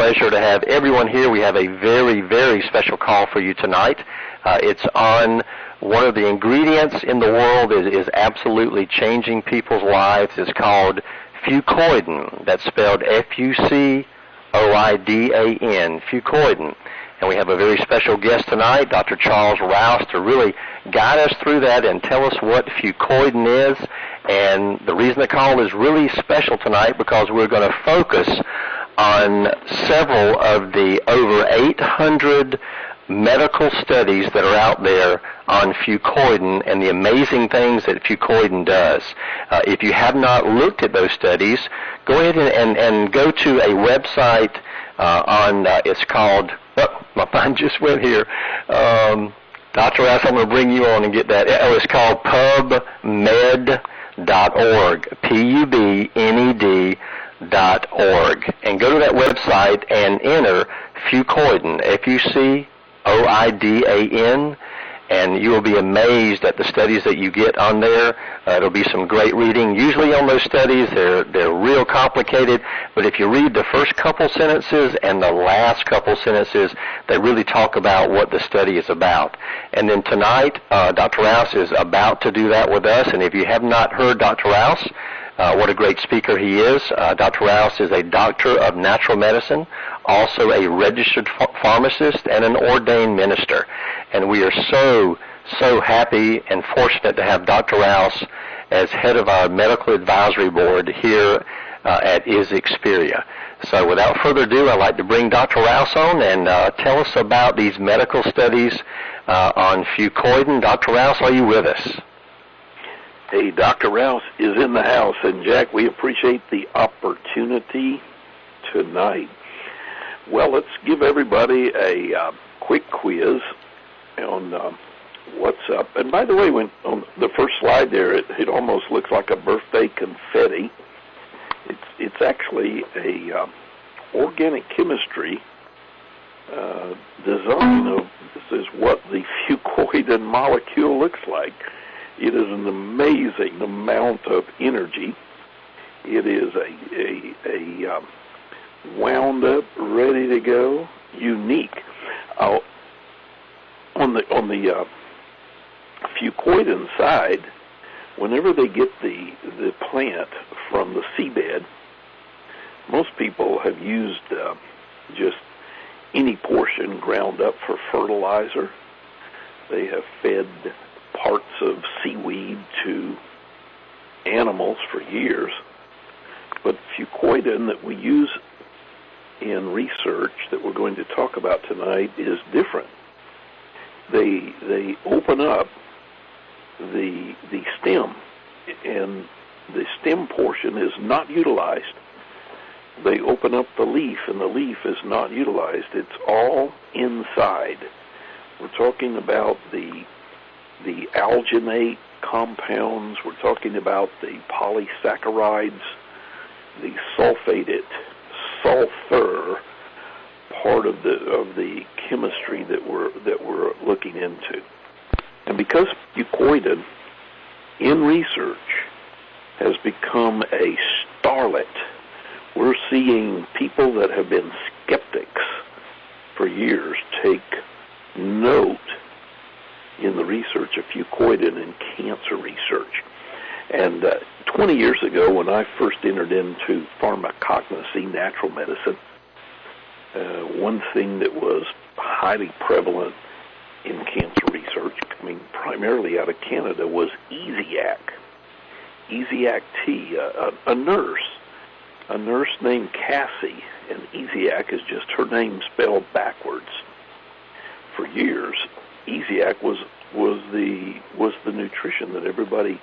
pleasure to have everyone here. We have a very, very special call for you tonight. It's on one of the ingredients in the world that is absolutely changing people's lives. It's called Fucoidan. That's spelled Fucoidan, Fucoidan. And we have a very special guest tonight, Dr. Charles Rouse, to really guide us through that and tell us what Fucoidan is. And the reason the call is really special tonight because we're going to focus on several of the over 800 medical studies that are out there on Fucoidan and the amazing things that Fucoidan does. If you have not looked at those studies, go ahead and go to a website it's called, my mind just went here. Dr. Rouse, I'm going to bring you on and get that. It's called pubmed.org, pubned.org. And go to that website and enter Fucoidan, Fucoidan, and you will be amazed at the studies that you get on there. It'll be some great reading. Usually on those studies, they're real complicated, but if you read the first couple sentences and the last couple sentences, they really talk about what the study is about. And then tonight, Dr. Rouse is about to do that with us, and if you have not heard Dr. Rouse, what a great speaker he is. Dr. Rouse is a doctor of natural medicine, also a registered pharmacist, and an ordained minister. And we are so happy and fortunate to have Dr. Rouse as head of our medical advisory board here at Xperia. So without further ado, I'd like to bring Dr. Rouse on and tell us about these medical studies on Fucoidan. Dr. Rouse, are you with us? Hey, Dr. Rouse is in the house, and Jack, we appreciate the opportunity tonight. Well, let's give everybody a quick quiz on what's up. And by the way, when on the first slide there, it almost looks like a birthday confetti. It's actually a organic chemistry design of this is what the Fucoidan molecule looks like. It is an amazing amount of energy. It is a wound up, ready to go, unique. On the Fucoidan side, whenever they get the plant from the seabed, most people have used just any portion ground up for fertilizer. They have fed parts of seaweed to animals for years. But Fucoidan that we use in research that we're going to talk about tonight is different. They open up the stem, and the stem portion is not utilized. They open up the leaf, and the leaf is not utilized. It's all inside. We're talking about the alginate compounds. We're talking about the polysaccharides, the sulfated sulfur part of the chemistry that we're looking into. And because Fucoidan in research has become a starlet, we're seeing people that have been skeptics for years take note in the research of Fucoidan in cancer research. And 20 years ago, when I first entered into pharmacognosy, natural medicine, one thing that was highly prevalent in cancer research, coming primarily out of Canada, was Easiac. Easiac T, a nurse named Cassie, and Easiac is just her name spelled backwards. For years, Easiac was the nutrition that everybody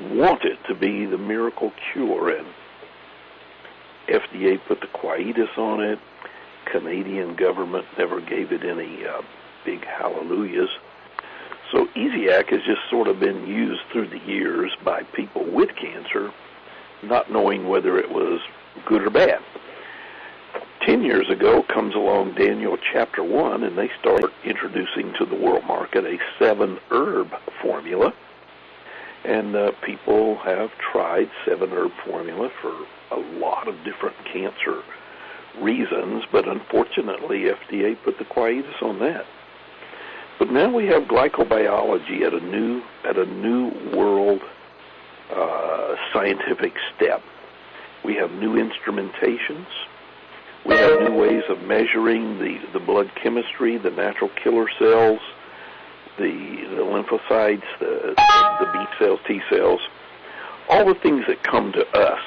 wanted to be the miracle cure, and FDA put the quietus on it. Canadian government never gave it any big hallelujahs. So Easiac has just sort of been used through the years by people with cancer, not knowing whether it was good or bad. 10 years ago comes along Daniel chapter 1, and they start introducing to the world market a 7-herb formula. And people have tried 7-herb formula for a lot of different cancer reasons, but unfortunately FDA put the quietus on that. But now we have glycobiology at a new world scientific step. We have new instrumentations. We have new ways of measuring the blood chemistry, the natural killer cells, the lymphocytes, the B cells, T cells, all the things that come to us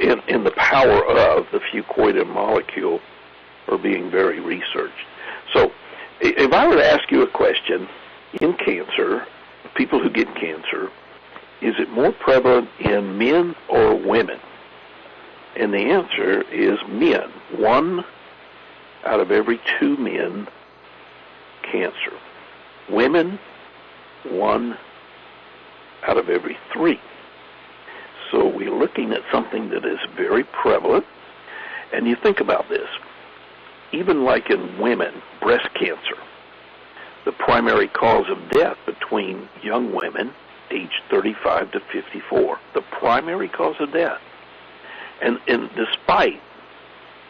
in the power of the fucoidan molecule are being very researched. So if I were to ask you a question, in cancer, people who get cancer, is it more prevalent in men or women? And the answer is men. 1 out of every 2 men, cancer. Women, 1 out of every 3. So we're looking at something that is very prevalent. And you think about this. Even like in women, breast cancer, the primary cause of death between young women aged 35 to 54, the primary cause of death. And despite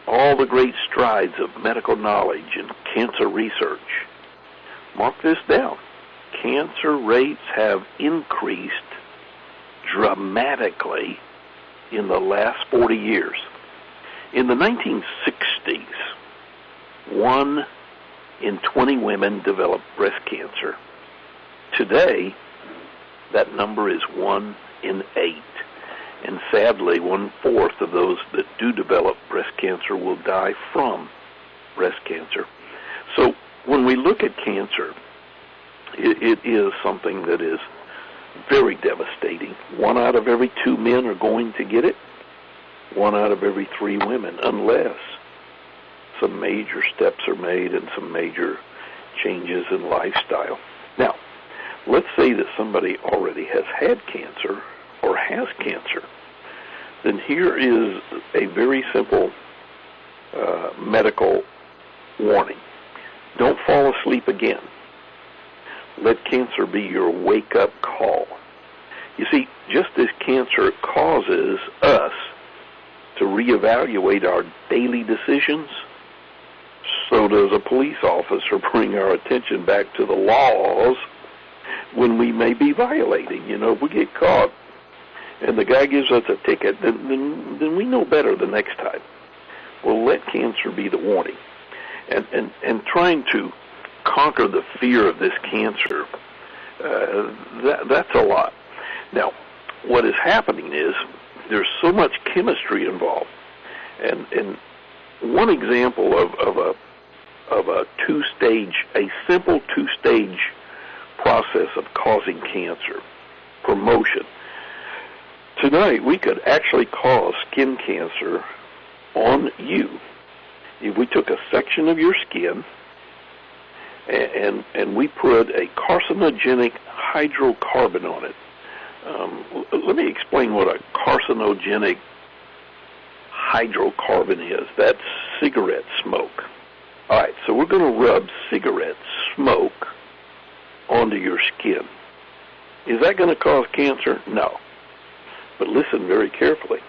all the great strides of medical knowledge and cancer research, mark this down, cancer rates have increased dramatically in the last 40 years. In the 1960s, 1 in 20 women developed breast cancer. Today, that number is 1 in 8. And sadly, 1/4 of those that do develop breast cancer will die from breast cancer. So when we look at cancer, it is something that is very devastating. 1 out of every 2 men are going to get it. 1 out of every 3 women, unless some major steps are made and some major changes in lifestyle. Now, let's say that somebody already has had cancer or has cancer. Then here is a very simple medical warning. Don't fall asleep again. Let cancer be your wake-up call. You see, just as cancer causes us to reevaluate our daily decisions, so does a police officer bring our attention back to the laws when we may be violating. You know, if we get caught and the guy gives us a ticket, then we know better the next time. Well, let cancer be the warning. And trying to conquer the fear of this cancer, that's a lot. Now, what is happening is there's so much chemistry involved. And one example of a simple two-stage process of causing cancer, promotion. Tonight, we could actually cause skin cancer on you if we took a section of your skin and we put a carcinogenic hydrocarbon on it. Let me explain what a carcinogenic hydrocarbon is. That's cigarette smoke. All right, so we're going to rub cigarette smoke onto your skin. Is that going to cause cancer? No. But listen very carefully.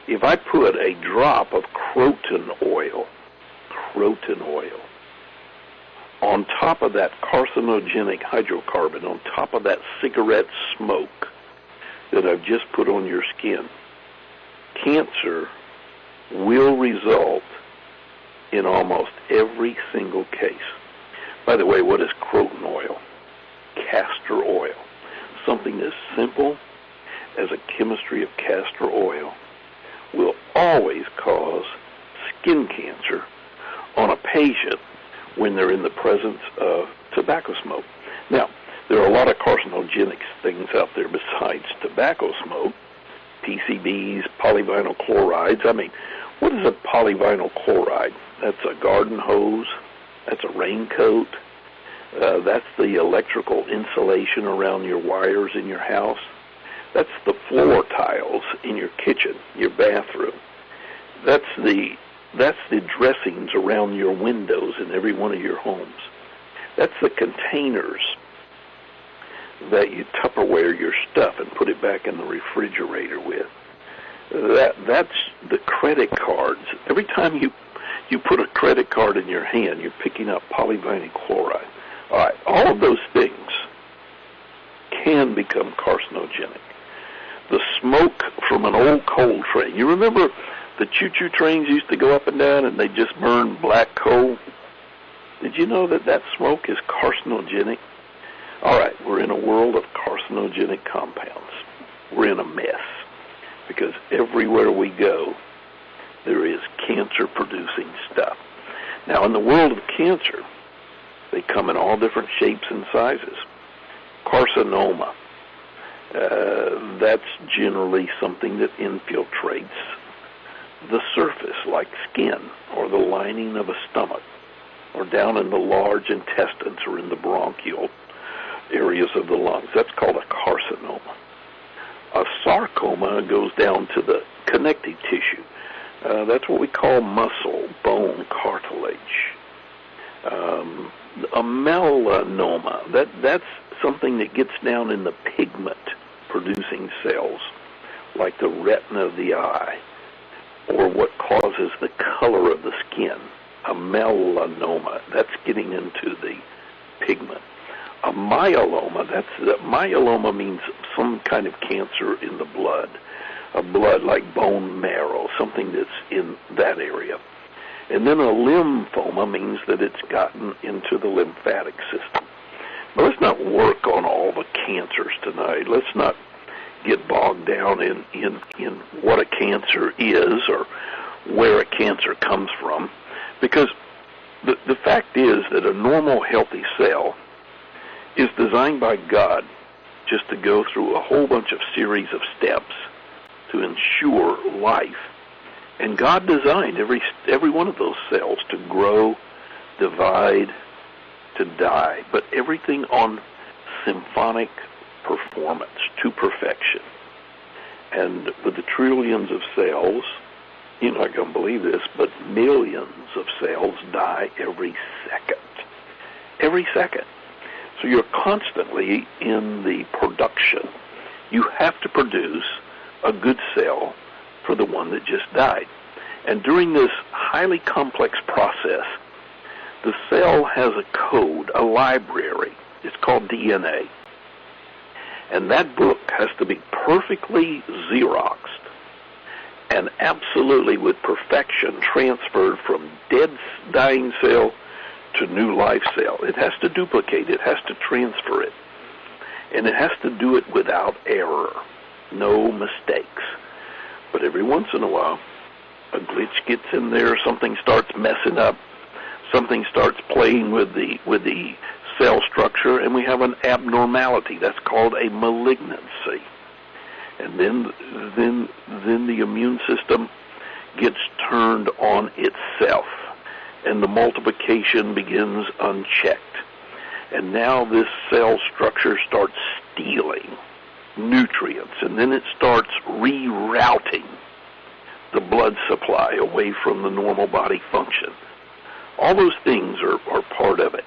If I put a drop of croton oil on top of that carcinogenic hydrocarbon, on top of that cigarette smoke that I've just put on your skin, cancer will result in almost every single case. By the way, what is croton oil? Castor oil. Something as simple as a chemistry of castor oil will always cause skin cancer on a patient when they're in the presence of tobacco smoke. Now, there are a lot of carcinogenic things out there besides tobacco smoke. PCBs, polyvinyl chlorides. I mean, what is a polyvinyl chloride? That's a garden hose. That's a raincoat. That's the electrical insulation around your wires in your house. That's the floor tiles in your kitchen, your bathroom. That's the dressings around your windows in every one of your homes. That's the containers that you Tupperware your stuff and put it back in the refrigerator with. That's the credit cards. Every time you put a credit card in your hand, you're picking up polyvinyl chloride. All right, all of those things can become carcinogenic. The smoke from an old coal train. You remember the choo-choo trains used to go up and down and they just burn black coal? Did you know that that smoke is carcinogenic? All right, we're in a world of carcinogenic compounds. We're in a mess because everywhere we go, there is cancer-producing stuff. Now, in the world of cancer, they come in all different shapes and sizes. Carcinoma, that's generally something that infiltrates the surface, like skin or the lining of a stomach, or down in the large intestines or in the bronchial areas of the lungs. That's called a carcinoma. A sarcoma goes down to the connective tissue. That's what we call muscle, bone, cartilage. A melanoma, that's something that gets down in the pigment-producing cells, like the retina of the eye, or what causes the color of the skin. A melanoma, that's getting into the pigment. A myeloma, myeloma means some kind of cancer in the blood, a blood like bone marrow, something that's in that area. And then a lymphoma means that it's gotten into the lymphatic system. But let's not work on all the cancers tonight. Let's not get bogged down in what a cancer is or where a cancer comes from, because the fact is that a normal, healthy cell is designed by God just to go through a whole bunch of series of steps to ensure life. And God designed every one of those cells to grow, divide, to die, but everything on symphonic performance to perfection. And with the trillions of cells, you're not going to believe this, but millions of cells die every second. Every second. So you're constantly in the production. You have to produce a good cell for the one that just died. And during this highly complex process, the cell has a code, a library. It's called DNA. And that book has to be perfectly Xeroxed and absolutely with perfection transferred from dead, dying cell to new life cell. It has to duplicate. It has to transfer it. And it has to do it without error. No mistakes. But every once in a while, a glitch gets in there, something starts messing up, something starts playing with the cell structure, and we have an abnormality. That's called a malignancy. And then the immune system gets turned on itself, and the multiplication begins unchecked. And now this cell structure starts stealing nutrients, and then it starts rerouting the blood supply away from the normal body function. All those things are part of it.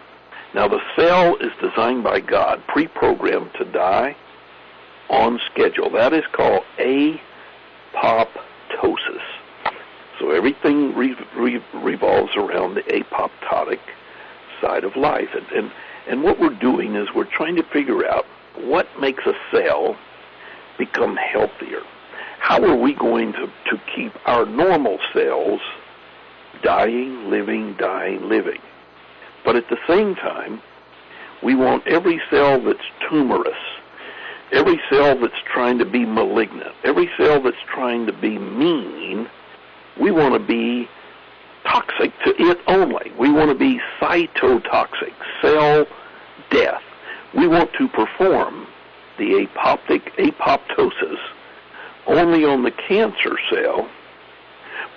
Now, the cell is designed by God, pre-programmed to die on schedule. That is called apoptosis. So everything revolves around the apoptotic side of life. And what we're doing is we're trying to figure out what makes a cell become healthier. How are we going to keep our normal cells dying, living, dying, living? But at the same time, we want every cell that's tumorous, every cell that's trying to be malignant, every cell that's trying to be mean, we want to be toxic to it only. We want to be cytotoxic, cell death. We want to perform the apoptosis only on the cancer cell,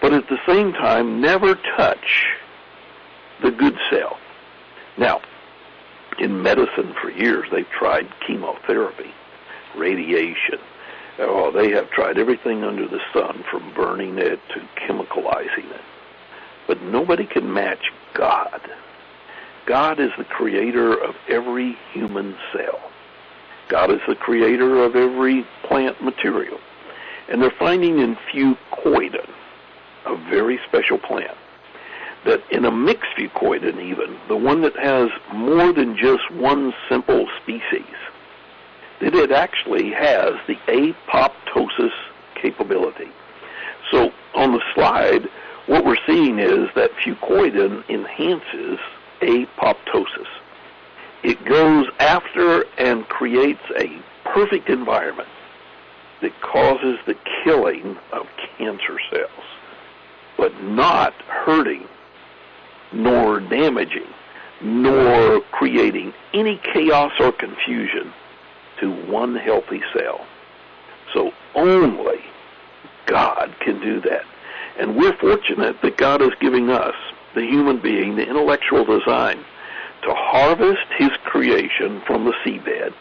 but at the same time never touch the good cell. Now, in medicine for years, they've tried chemotherapy, radiation. Oh, they have tried everything under the sun, from burning it to chemicalizing it. But nobody can match God. God is the creator of every human cell. God is the creator of every plant material. And they're finding in Fucoidan, a very special plant, that in a mixed Fucoidan even, the one that has more than just one simple species, that it actually has the apoptosis capability. So on the slide, what we're seeing is that Fucoidan enhances apoptosis. It goes after and creates a perfect environment that causes the killing of cancer cells, but not hurting, nor damaging, nor creating any chaos or confusion to one healthy cell. So only God can do that. And we're fortunate that God is giving us, the human being, the intellectual design, to harvest his creation from the seabed,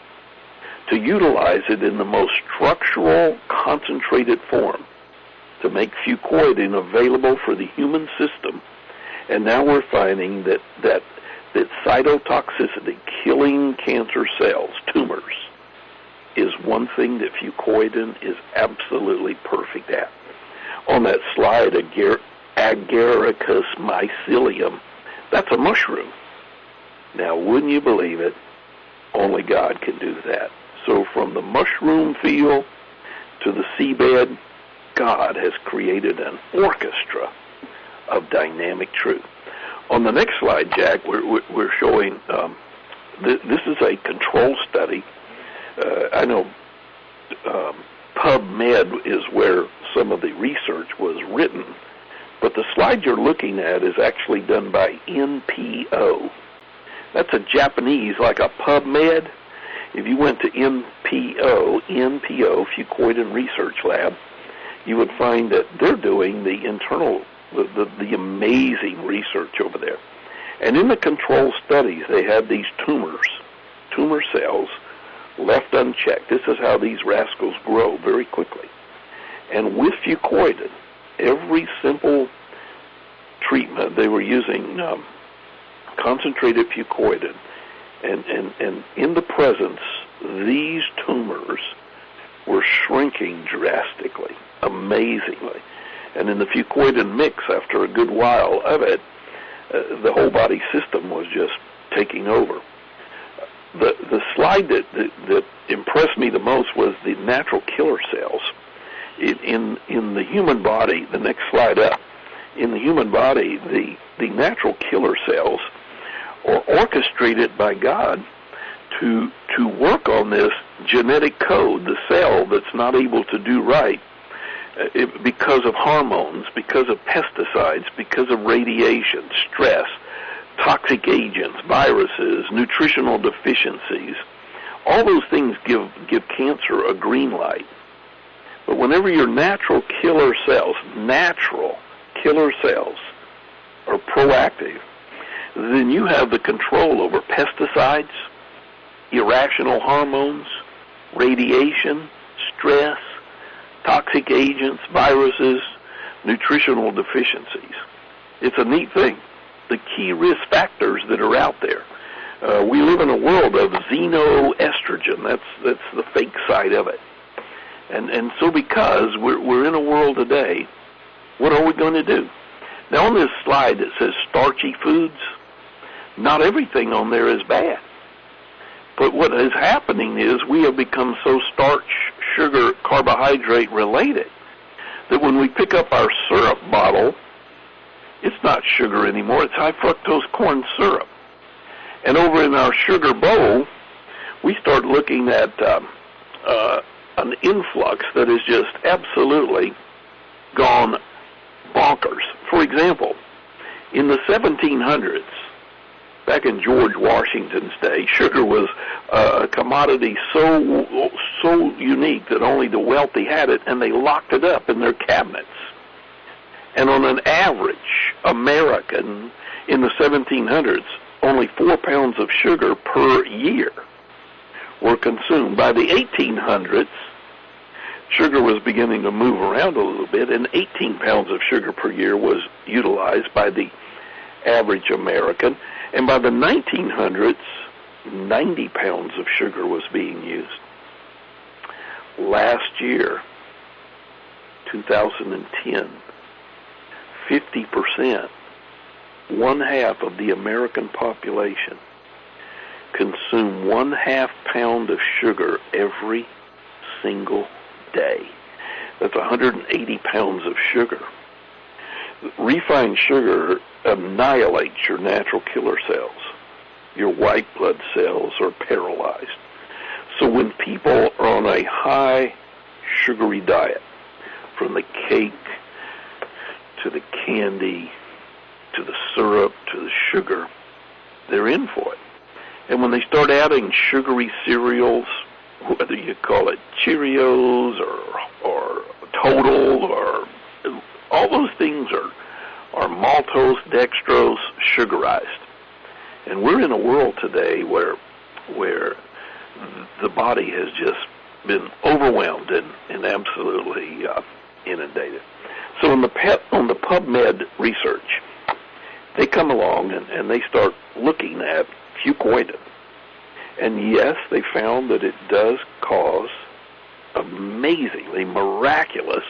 to utilize it in the most structural, concentrated form, to make Fucoidan available for the human system. And now we're finding that cytotoxicity, killing cancer cells, tumors, is one thing that Fucoidan is absolutely perfect at. On that slide, Agaricus mycelium, that's a mushroom. Now, wouldn't you believe it? Only God can do that. So from the mushroom field to the seabed, God has created an orchestra of dynamic truth. On the next slide, Jack, we're showing, this is a control study. I know PubMed is where some of the research was written, but the slide you're looking at is actually done by NPO. That's a Japanese, like a PubMed. If you went to NPO, Fucoidan Research Lab, you would find that they're doing the internal, the amazing research over there. And in the control studies, they had these tumor cells left unchecked. This is how these rascals grow very quickly. And with Fucoidan, every simple treatment, they were using concentrated Fucoidan, and in the presence, these tumors were shrinking drastically, amazingly. And in the Fucoidan mix, after a good while of it, the whole body system was just taking over. The slide that impressed me the most was the natural killer cells. In the human body, the next slide up, in the human body, the natural killer cells are orchestrated by God to work on this genetic code, the cell that's not able to do right because of hormones, because of pesticides, because of radiation, stress, toxic agents, viruses, nutritional deficiencies. All those things give cancer a green light. But whenever your natural killer cells are proactive, then you have the control over pesticides, irrational hormones, radiation, stress, toxic agents, viruses, nutritional deficiencies. It's a neat thing. The key risk factors that are out there. We live in a world of xenoestrogen. That's the fake side of it. And so because we're in a world today, what are we going to do? Now on this slide that says starchy foods, not everything on there is bad. But what is happening is we have become so starch, sugar, carbohydrate related that when we pick up our syrup bottle, it's not sugar anymore, it's high fructose corn syrup. And over in our sugar bowl, we start looking at an influx that is just absolutely gone bonkers. For example, in the 1700s, back in George Washington's day, sugar was a commodity so unique that only the wealthy had it, and they locked it up in their cabinets. And on an average American in the 1700s, only 4 pounds of sugar per year were consumed. By the 1800s, sugar was beginning to move around a little bit, and 18 pounds of sugar per year was utilized by the average American. And by the 1900s, 90 pounds of sugar was being used. Last year, 2010, 50%, one half of the American population consume 1/2 pound of sugar every single day. That's 180 pounds of sugar. Refined sugar annihilates your natural killer cells. Your white blood cells are paralyzed. So when people are on a high sugary diet, from the cake to the candy to the syrup to the sugar, they're in for it. And when they start adding sugary cereals, whether you call it Cheerios or Total or all those things are maltose, dextrose, sugarized. And we're in a world today where the body has just been overwhelmed and absolutely inundated. So on the PubMed research, they come along and they start looking at Fucoidan. And yes, they found that it does cause amazingly miraculous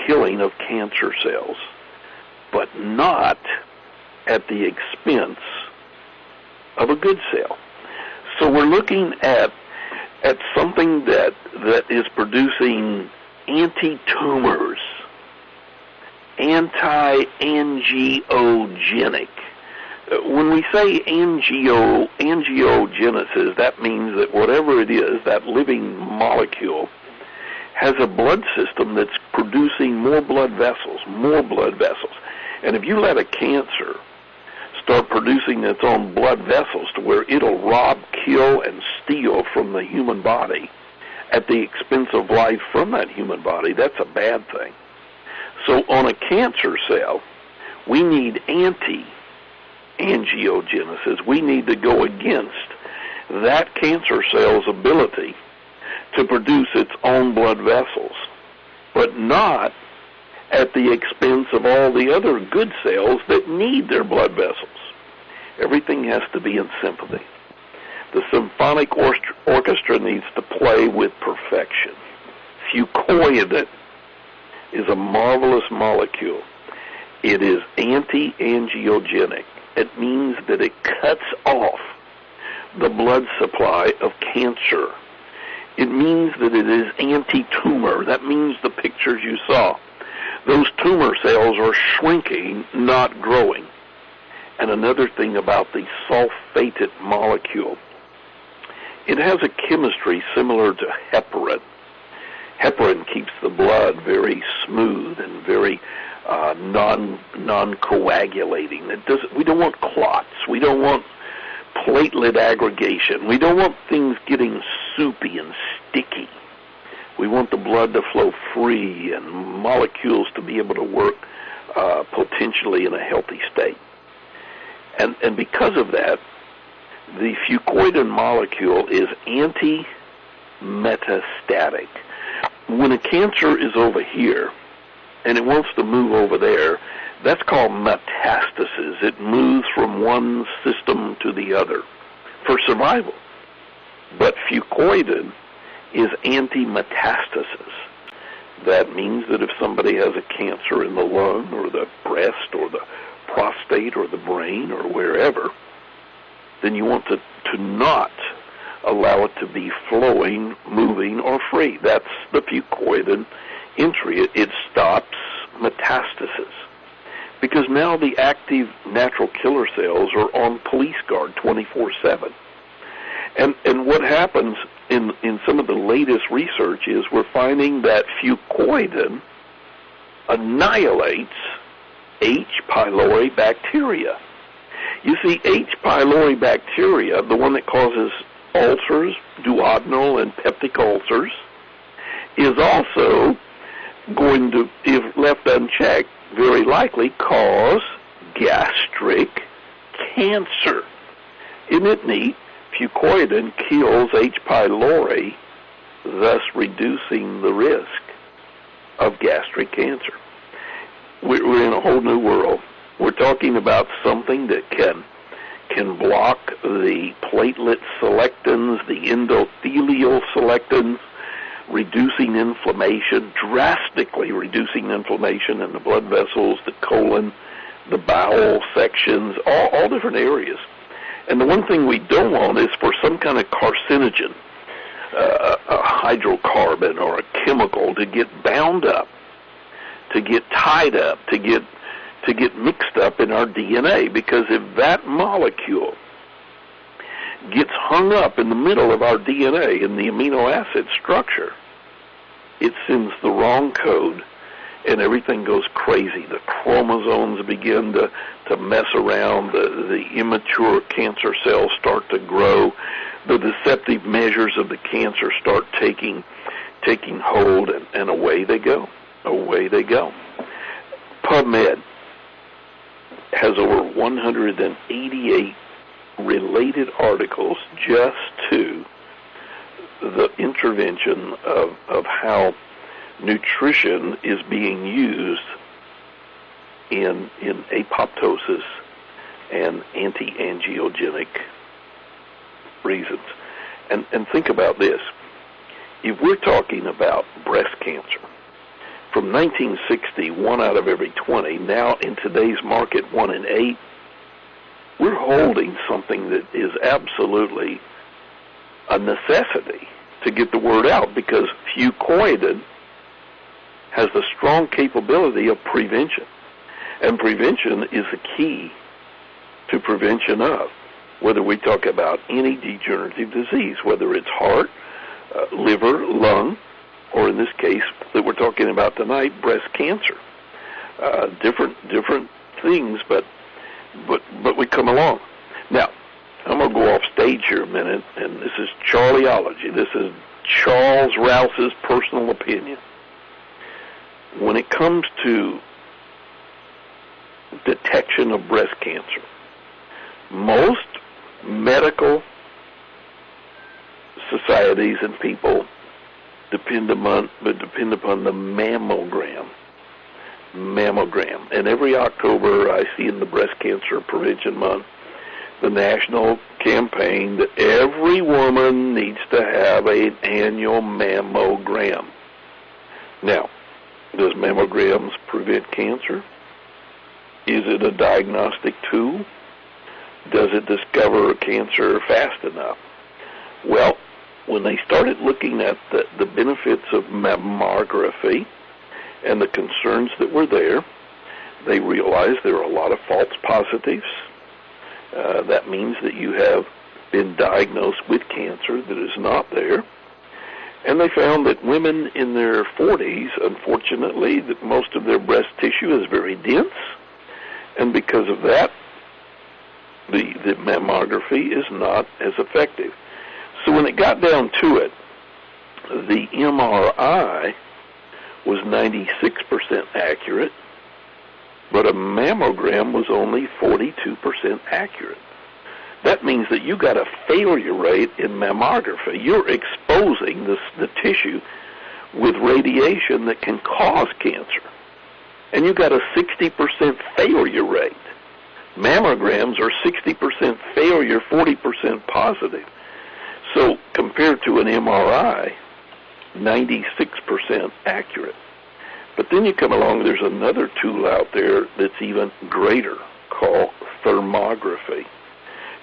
killing of cancer cells, but not at the expense of a good cell. So we're looking at something that is producing anti-tumors, anti-angiogenic. When we say angiogenesis, that means that whatever it is, that living molecule has a blood system that's producing more blood vessels. And if you let a cancer start producing its own blood vessels to where it'll rob, kill, and steal from the human body at the expense of life from that human body, that's a bad thing. So on a cancer cell, we need anti-angiogenesis. We need to go against that cancer cell's ability to produce its own blood vessels, but not at the expense of all the other good cells that need their blood vessels. Everything has to be in sympathy. The symphonic orchestra needs to play with perfection. Fucoidan is a marvelous molecule. It is anti-angiogenic. It means that it cuts off the blood supply of cancer. It means that it is anti-tumor. That means the pictures you saw. Those tumor cells are shrinking, not growing. And another thing about the sulfated molecule, it has a chemistry similar to heparin. Heparin keeps the blood very smooth and very non-coagulating. We don't want clots. We don't want platelet aggregation. We don't want things getting soupy and sticky. We want the blood to flow free and molecules to be able to work potentially in a healthy state. And because of that, the fucoidan molecule is anti-metastatic. When a cancer is over here and it wants to move over there, that's called metastasis. It moves from one system to the other for survival. But fucoidan is anti-metastasis. That means that if somebody has a cancer in the lung or the breast or the prostate or the brain or wherever, then you want to not allow it to be flowing, moving, or free. That's the fucoidan entry. It stops metastasis. Because now the active natural killer cells are on police guard 24/7. And what happens in some of the latest research is we're finding that fucoidan annihilates H. pylori bacteria. You see, H. pylori bacteria, the one that causes ulcers, duodenal and peptic ulcers, is also going to, if left unchecked, very likely cause gastric cancer. Isn't it neat? Fucoidan kills H. pylori, thus reducing the risk of gastric cancer. We're in a whole new world. We're talking about something that can block the platelet selectins, the endothelial selectins, reducing inflammation, drastically reducing inflammation in the blood vessels, the colon, the bowel sections, all different areas. And the one thing we don't want is for some kind of carcinogen, a hydrocarbon or a chemical to get bound up, to get tied up, to get mixed up in our DNA, because if that molecule gets hung up in the middle of our DNA in the amino acid structure, it sends the wrong code and everything goes crazy. The chromosomes begin to mess around, the immature cancer cells start to grow, the deceptive measures of the cancer start taking hold, and away they go. Away they go. PubMed has over 188 related articles just to the intervention of how nutrition is being used in apoptosis and anti-angiogenic reasons. And think about this. If we're talking about breast cancer, from 1960, 1 out of every 20, now in today's market, 1 in 8, we're holding something that is absolutely a necessity to get the word out, because Fucoidan has the strong capability of prevention. And prevention is the key to prevention of, whether we talk about any degenerative disease, whether it's heart, liver, lung, or in this case that we're talking about tonight, breast cancer. Different things, but we come along. Now, I'm going to go off stage here a minute, and this is Charlieology. This is Charles Rouse's personal opinion. When it comes to detection of breast cancer, most medical societies and people depend upon the mammogram. And every October I see in the Breast Cancer Prevention Month the national campaign that every woman needs to have an annual mammogram. Now, does mammograms prevent cancer? Is it a diagnostic tool? Does it discover cancer fast enough? Well, when they started looking at the benefits of mammography and the concerns that were there, they realized there are a lot of false positives. That means that you have been diagnosed with cancer that is not there. And they found that women in their 40s, unfortunately, that most of their breast tissue is very dense. And because of that, the mammography is not as effective. So when it got down to it, the MRI was 96% accurate, but a mammogram was only 42% accurate. That means that you got a failure rate in mammography. You're exposing the tissue with radiation that can cause cancer. And you got a 60% failure rate. Mammograms are 60% failure, 40% positive. So compared to an MRI, 96% accurate. But then you come along, there's another tool out there that's even greater called thermography.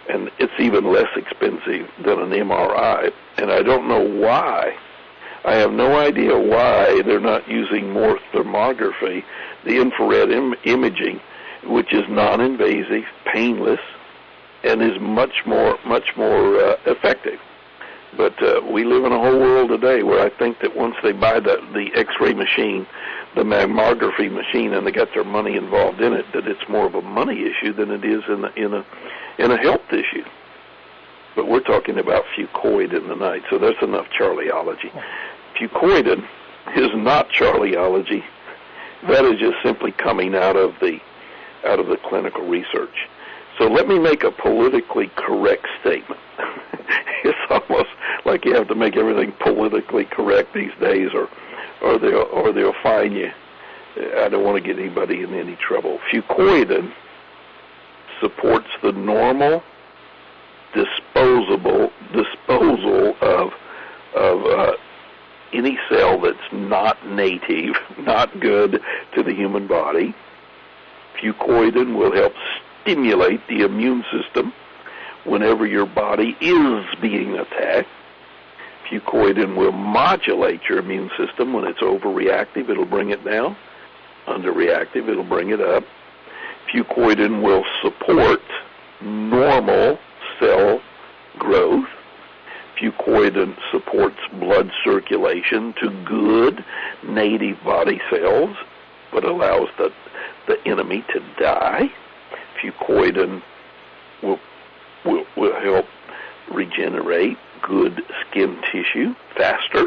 And it's even less expensive than an MRI. And I don't know why. I have no idea why they're not using more thermography, the infrared imaging, which is non-invasive, painless, and is much more effective. But we live in a whole world today where I think that once they buy the X-ray machine, the mammography machine, and they got their money involved in it, that it's more of a money issue than it is in a health issue. But we're talking about Fucoidan tonight, so that's enough Charlieology. Fucoidan is not Charlieology. That is just simply coming out of the clinical research. So let me make a politically correct statement. It's almost like you have to make everything politically correct these days, or they'll fine you. I don't want to get anybody in any trouble. Fucoidan supports the normal disposal of any cell that's not native, not good to the human body. Fucoidan will help stimulate the immune system whenever your body is being attacked. Fucoidan will modulate your immune system. When it's overreactive, it'll bring it down. Underreactive, it'll bring it up. Fucoidan will support normal cell growth. Fucoidan supports blood circulation to good native body cells, but allows the enemy to die. Fucoidan will help regenerate good skin tissue faster,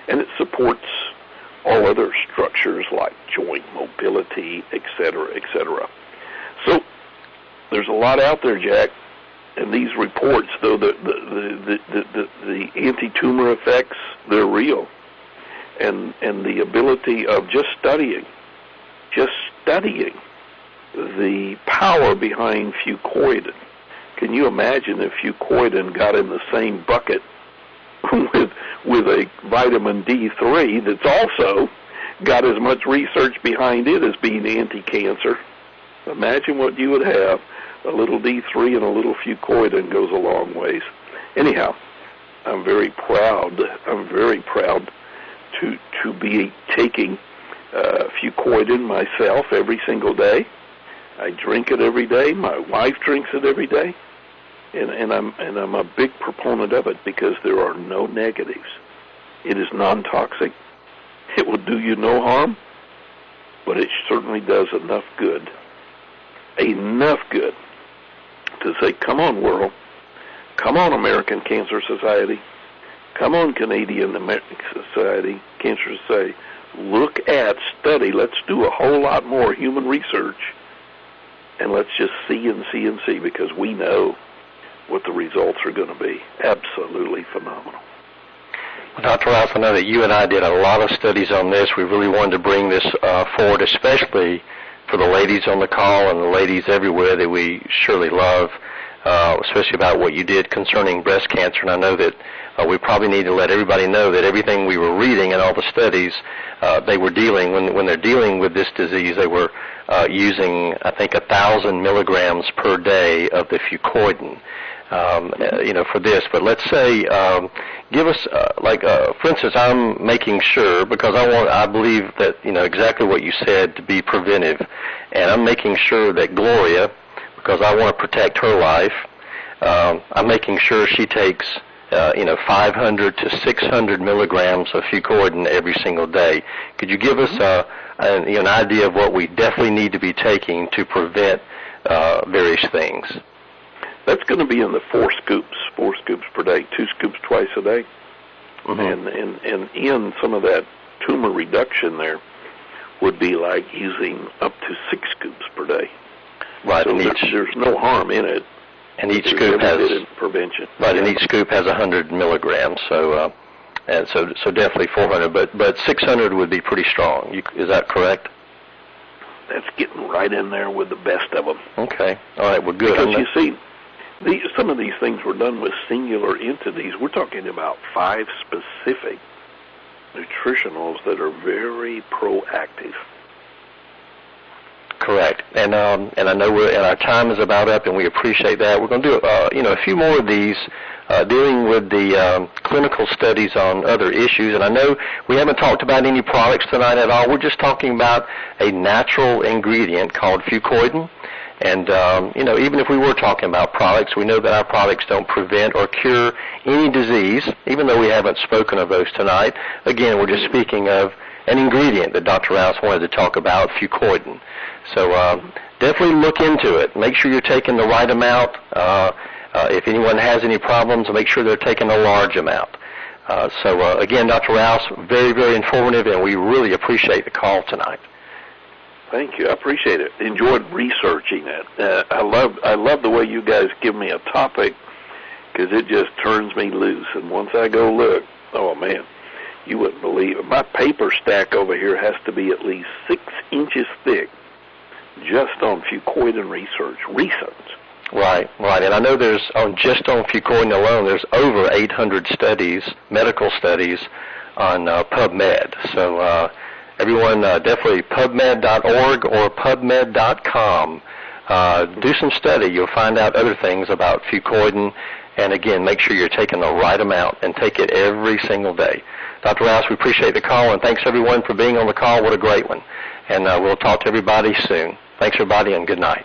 and it supports all other structures like joint mobility, etc., etc. So there's a lot out there, Jack, and these reports, though the anti-tumor effects, they're real, and the ability of just studying the power behind Fucoidan. Can you imagine if Fucoidan got in the same bucket with a vitamin D3 that's also got as much research behind it as being anti-cancer? Imagine what you would have. A little D3 and a little Fucoidan goes a long ways. Anyhow, I'm very proud to be taking Fucoidan myself every single day. I drink it every day. My wife drinks it every day, and I'm a big proponent of it because there are no negatives. It is non-toxic. It will do you no harm, but it certainly does enough good to say, come on, world, come on, American Cancer Society, come on, Canadian American Society, Cancer Society, look at, study, let's do a whole lot more human research, and let's just see and see and see, because we know what the results are going to be. Absolutely phenomenal. Well, Dr. Rouse, I know that you and I did a lot of studies on this. We really wanted to bring this forward, especially for the ladies on the call and the ladies everywhere that we surely love, especially about what you did concerning breast cancer. And I know that we probably need to let everybody know that everything we were reading and all the studies they were dealing, when they're dealing with this disease, they were using, I think, 1,000 milligrams per day of the Fucoidan, for this. But let's say, give us, for instance, I'm making sure, because I believe that, exactly what you said, to be preventive, and I'm making sure that Gloria, because I want to protect her life, I'm making sure she takes 500 to 600 milligrams of Fucoidan every single day. Could you give us an idea of what we definitely need to be taking to prevent various things? That's going to be in the 4 scoops per day, 2 scoops twice a day. Mm-hmm. And in some of that tumor reduction there would be like using up to 6 scoops per day. Right. So there's no harm in it. And each scoop has prevention. Right, and each scoop has 100 milligrams. So definitely 400, but 600 would be pretty strong. Is that correct? That's getting right in there with the best of them. Okay. All right. Well, good. Because you see, some of these things were done with singular entities. We're talking about 5 specific nutritionals that are very proactive. Correct, and I know our time is about up, and we appreciate that. We're going to do a few more of these dealing with the clinical studies on other issues. And I know we haven't talked about any products tonight at all. We're just talking about a natural ingredient called Fucoidan. And even if we were talking about products, we know that our products don't prevent or cure any disease, even though we haven't spoken of those tonight. Again, we're just speaking of an ingredient that Dr. Rouse wanted to talk about, Fucoidan. So definitely look into it. Make sure you're taking the right amount. If anyone has any problems, make sure they're taking a large amount. Again, Dr. Rouse, very, very informative, and we really appreciate the call tonight. Thank you. I appreciate it. Enjoyed researching it. I love the way you guys give me a topic, because it just turns me loose. And once I go look, oh, man, you wouldn't believe it. My paper stack over here has to be at least 6 inches thick just on Fucoidan research. Right. And I know just on Fucoidan alone, there's over 800 studies, medical studies, PubMed. So everyone, definitely PubMed.org or PubMed.com. Do some study. You'll find out other things about Fucoidan. And again, make sure you're taking the right amount and take it every single day. Dr. Rouse, we appreciate the call, and thanks everyone for being on the call. What a great one. And we'll talk to everybody soon. Thanks everybody, and good night.